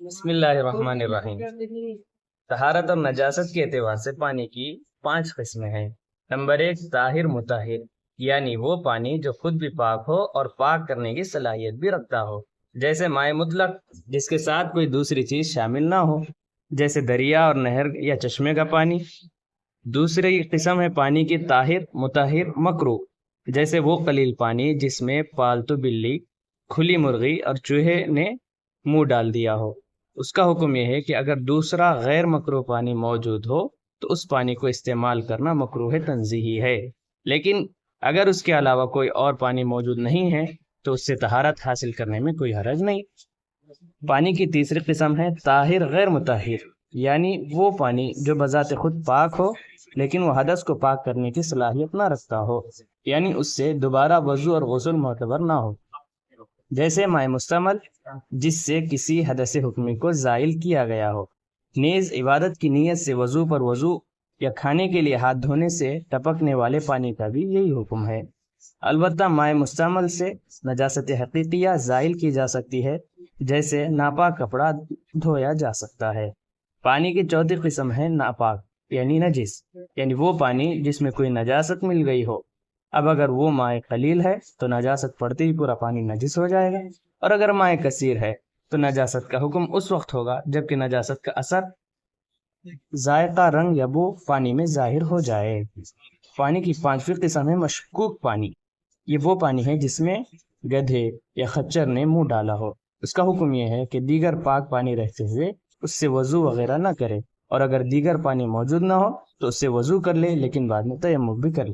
بسم اللہ الرحمن الرحیم۔ طہارت اور نجاست کے اعتبار سے پانی کی 5 قسمیں ہیں۔ نمبر 1، طاہر مطہر، یعنی وہ پانی جو خود بھی پاک ہو اور پاک کرنے کی صلاحیت بھی رکھتا ہو، جیسے مائع مطلق جس کے ساتھ کوئی دوسری چیز شامل نہ ہو، جیسے دریا اور نہر یا چشمے کا پانی۔ دوسری قسم ہے پانی کی طاہر مطہر مکروہ، جیسے وہ قلیل پانی جس میں پالتو بلی، کھلی مرغی اور چوہے نے منہ ڈال دیا ہو۔ اس کا حکم یہ ہے کہ اگر دوسرا غیر مکروہ پانی موجود ہو تو اس پانی کو استعمال کرنا مکروہ تنزیہی ہے، لیکن اگر اس کے علاوہ کوئی اور پانی موجود نہیں ہے تو اس سے طہارت حاصل کرنے میں کوئی حرج نہیں۔ پانی کی تیسری قسم ہے طاہر غیر مطہر، یعنی وہ پانی جو بذات خود پاک ہو لیکن وہ حدث کو پاک کرنے کی صلاحیت نہ رکھتا ہو، یعنی اس سے دوبارہ وضو اور غسل معتبر نہ ہو، جیسے مائع مستعمل جس سے کسی حدث حکمی کو زائل کیا گیا ہو۔ نیز عبادت کی نیت سے وضو پر وضو یا کھانے کے لیے ہاتھ دھونے سے ٹپکنے والے پانی کا بھی یہی حکم ہے۔ البتہ مائع مستعمل سے نجاست حقیقیہ زائل کی جا سکتی ہے، جیسے ناپاک کپڑا دھویا جا سکتا ہے۔ پانی کی چوتھی قسم ہے ناپاک یعنی نجس، یعنی وہ پانی جس میں کوئی نجاست مل گئی ہو۔ اب اگر وہ مائع قلیل ہے تو نجاست پڑتے ہی پورا پانی نجس ہو جائے گا، اور اگر مائع کثیر ہے تو نجاست کا حکم اس وقت ہوگا جبکہ نجاست کا اثر، ذائقہ، رنگ یا بو پانی میں ظاہر ہو جائے۔ پانی کی 5ویں قسم ہے مشکوک پانی۔ یہ وہ پانی ہے جس میں گدھے یا خچر نے منہ ڈالا ہو۔ اس کا حکم یہ ہے کہ دیگر پاک پانی رہتے ہوئے اس سے وضو وغیرہ نہ کرے، اور اگر دیگر پانی موجود نہ ہو تو اس سے وضو کر لے لیکن بعد میں تیمم بھی کر لے۔